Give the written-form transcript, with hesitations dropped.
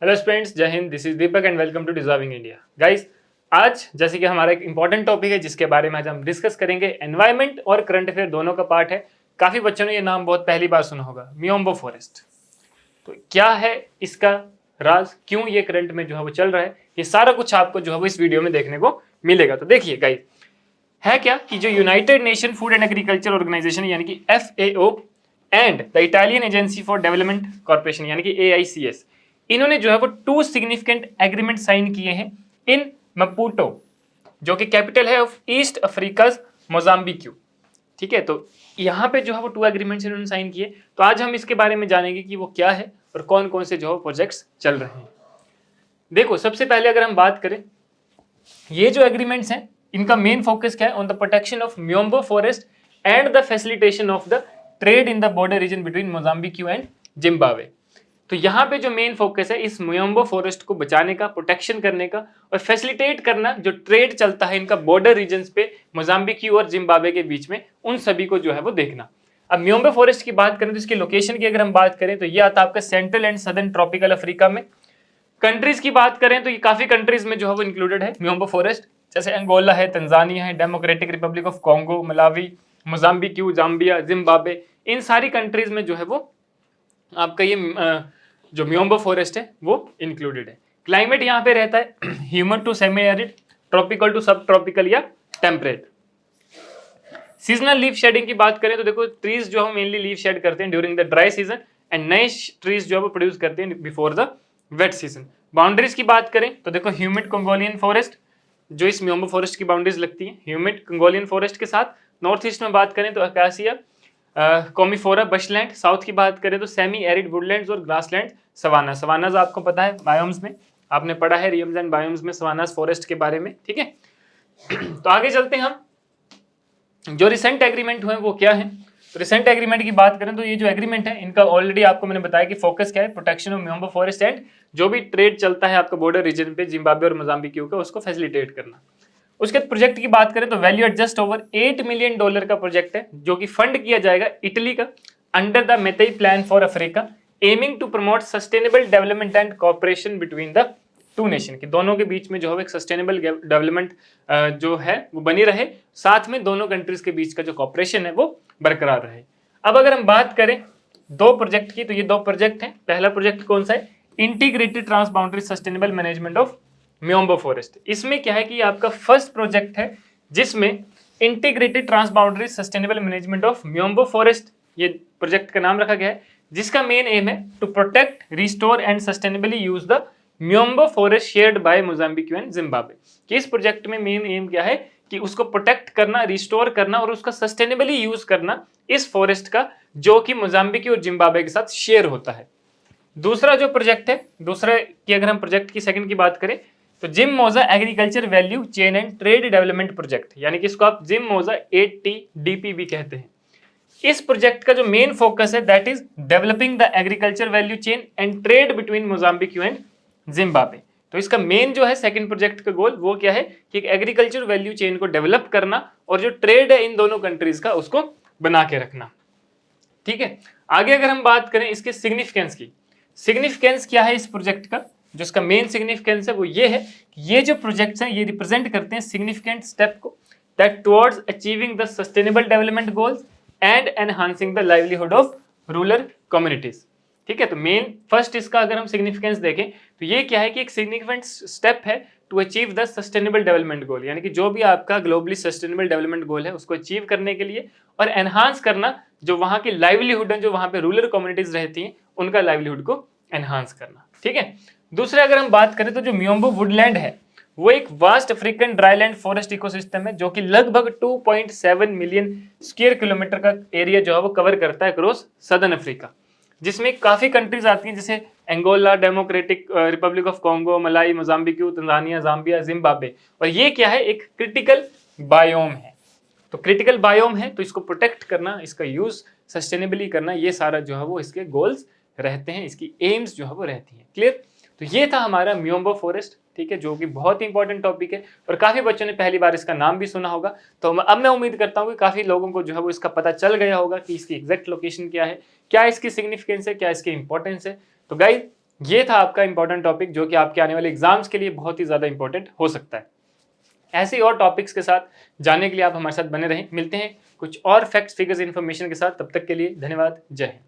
Hello friends, Jai Hind. This is Deepak and welcome to deserving India. Guys, आज जैसे कि हमारा एक इंपॉर्टेंट टॉपिक है जिसके बारे में आज हम डिस्कस करेंगे। एनवायरमेंट और करंट अफेयर दोनों का पार्ट है। काफी बच्चों ने ये नाम बहुत पहली बार सुना होगा, मियोम्बो फॉरेस्ट। तो क्या है इसका राज, क्यों ये करंट में जो है वो चल रहा है, ये सारा कुछ आपको जो है वो इस वीडियो में देखने को मिलेगा। तो देखिए गाइस, है क्या कि जो united nation food and agriculture organization यानी कि FAO and the Italian agency for development corporation यानी कि AICS, इन्होंने जो है वो 2 सिग्निफिकेंट एग्रीमेंट साइन किए हैं इन मपूटो, जो कि कैपिटल है ऑफ ईस्ट अफ्रीका मोजाम्बिक्यू। ठीक है, तो यहाँ पे जो है वो 2 एग्रीमेंट्स इन्होंने साइन किए। तो आज हम इसके बारे में जानेंगे कि वो क्या है और कौन कौन से जो है प्रोजेक्ट्स चल रहे हैं। देखो, सबसे पहले अगर हम बात करें, ये जो एग्रीमेंट्स हैं इनका मेन फोकस क्या है? On the protection of Miombo forest and the facilitation of the trade in the border region between Mozambique and Zimbabwe. तो यहाँ पे जो मेन फोकस है इस मियोम्बो फॉरेस्ट को बचाने का, प्रोटेक्शन करने का और फैसिलिटेट करना, जो ट्रेड चलता है इनका बॉर्डर रीजन्स पे मोजाम्बिक्यू और जिम्बाब्वे के बीच में, उन सभी को जो है वो देखना। अब मियोम्बो फॉरेस्ट की बात करें तो इसकी लोकेशन की अगर हम बात करें तो ये आता है आपका central and southern tropical Africa में। कंट्रीज की बात करें तो ये काफी कंट्रीज में जो है वो इंक्लूडेड है मियोम्बो फॉरेस्ट, जैसे अंगोला है, तंजानिया है, democratic republic of Congo, Malawi, Mozambique, Zambia, Zimbabwe, इन सारी कंट्रीज में जो है वो आपका ये जो मियोम्बो फॉरेस्ट है वो इंक्लूडेड है। क्लाइमेट यहाँ पे रहता है humid to semi arid, tropical to subtropical या टेम्परेट। सीजनल लीफ शेडिंग की बात करें तो देखो, ट्रीज जो है मेनली लीफ शेड करते हैं during the dry season and नए ट्रीज जो है वो प्रोड्यूस करते हैं before the wet season. Boundaries की बात करें तो देखो, ह्यूमिड कंगोलियन फॉरेस्ट जो इस मियोम्बो फॉरेस्ट की बाउंड्रीज लगती है, ह्यूमिड कंगोलियन फॉरेस्ट के साथ। नॉर्थ ईस्ट में बात करें तो अकासिया, कॉमीफोरा, बशलैंड। साउथ की बात करें तो सेमी एरिड वुडलैंड्स और ग्रासलैंड, सवाना। सवानाज आपको पता है बायोम्स में, आपने पढ़ा है रियम्स एंड बायोम्स में सवानाज फॉरेस्ट के बारे में। ठीक है, तो आगे चलते हैं हम। जो रिसेंट एग्रीमेंट हुए वो क्या है? तो रिसेंट एग्रीमेंट की बात करें तो ये जो एग्रीमेंट है इनका ऑलरेडी आपको मैंने बताया कि फोकस क्या है, protection of Miombo forest and जो भी ट्रेड चलता है आपका बॉर्डर रीजन पे जिम्बाब्वे और मोजाम्बिक्यू का, उसको फैसिलिटेट करना। उसके प्रोजेक्ट की बात करें तो value at just over $8 million का प्रोजेक्ट है, जो कि फंड किया जाएगा इटली का under the Mattei plan for Africa, aiming to promote sustainable development and cooperation between the two nation, कि दोनों के बीच में जो है एक सस्टेनेबल डेवलपमेंट जो है वो बनी रहे, साथ में दोनों कंट्रीज के बीच का जो कॉपरेशन है वो बरकरार रहे। अब अगर हम बात करें 2 प्रोजेक्ट की, तो ये 2 प्रोजेक्ट हैं। पहला प्रोजेक्ट कौन सा है? Integrated trans boundary sustainable management of Miombo forest. इसमें क्या है कि आपका फर्स्ट प्रोजेक्ट है जिसमें integrated trans boundary sustainable management of Miombo forest, ये प्रोजेक्ट का नाम रखा गया है, जिसका मेन एम है to protect, restore and sustainably use the Miombo forest shared by Mozambique and Zimbabwe. कि इस प्रोजेक्ट में मेन एम क्या है कि उसको प्रोटेक्ट करना, रिस्टोर करना और उसका सस्टेनेबली यूज करना इस फॉरेस्ट का, जो कि मोजाम्बिक और जिम्बाब्वे के साथ शेयर होता है। दूसरा जो प्रोजेक्ट है, दूसरा की अगर हम प्रोजेक्ट की सेकंड की बात करें तो जिम मोजा agriculture value chain and trade development project, यानी कि इसको आप जिम मोजा 8TDP भी कहते हैं। इस प्रोजेक्ट का जो मेन फोकस है that is developing the agriculture value chain and trade between Mozambique and Zimbabwe. तो इसका मेन जो है सेकंड प्रोजेक्ट का गोल वो क्या है कि एक एग्रीकल्चर वैल्यू चेन को डेवलप करना और जो ट्रेड है इन दोनों कंट्रीज का उसको बना के रखना। ठीक है, आगे अगर हम बात करें इसके सिग्निफिकेंस की, सिग्निफिकेंस क्या है इस प्रोजेक्ट का? जो इसका मेन सिग्निफिकेंस है वो ये है कि ये जो प्रोजेक्ट्स हैं ये रिप्रेजेंट करते हैं सिग्निफिकेंट स्टेप को that towards achieving the sustainable development goals and enhancing the livelihood of rural communities. ठीक है, तो मेन फर्स्ट इसका अगर हम सिग्निफिकेंस देखें तो ये क्या है कि एक सिग्निफिकेंट स्टेप है to achieve the sustainable development goal, यानी कि जो भी आपका ग्लोबली सस्टेनेबल डेवलपमेंट गोल है उसको अचीव करने के लिए और एनहांस करना जो वहां की लाइवलीहुड है, जो वहां पे रूरल कम्युनिटीज रहती हैं उनका लाइवलीहुड को एनहांस करना। ठीक है, दूसरे अगर हम बात करें तो जो मियोम्बो वुडलैंड है वो एक vast African dryland forest ecosystem है, जो कि लगभग 2.7 मिलियन स्क्वायर किलोमीटर का एरिया जो है वो कवर करता है अक्रॉस सदर्न अफ्रीका, जिसमें काफी कंट्रीज आती हैं जैसे Angola, democratic republic of Congo, Malawi, Mozambique, Tanzania, Zambia, Zimbabwe. और ये क्या है? एक क्रिटिकल बायोम है। तो क्रिटिकल बायोम है तो इसको प्रोटेक्ट करना, इसका यूज सस्टेनेबली करना, ये सारा जो है वो इसके गोल्स रहते हैं, इसकी एम्स जो है वो रहती हैं। क्लियर? तो ये था हमारा मियोम्बो फॉरेस्ट, ठीक है, जो कि बहुत ही इंपॉर्टेंट टॉपिक है और काफी बच्चों ने पहली बार इसका नाम भी सुना होगा। तो अब मैं उम्मीद करता हूँ कि काफी लोगों को जो है वो इसका पता चल गया होगा कि इसकी एग्जैक्ट लोकेशन क्या है, क्या इसकी सिग्निफिकेंस है, क्या इसकी इंपॉर्टेंस है। तो गाइस, ये था आपका इंपॉर्टेंट टॉपिक जो कि आपके आने वाले एग्जाम्स के लिए बहुत ही ज़्यादा इंपॉर्टेंट हो सकता है। ऐसे ही और टॉपिक्स के साथ जानने के लिए आप हमारे साथ बने रहें। मिलते हैं कुछ और फैक्ट्स, फिगर्स, इन्फॉर्मेशन के साथ। तब तक के लिए धन्यवाद। जय हिंद।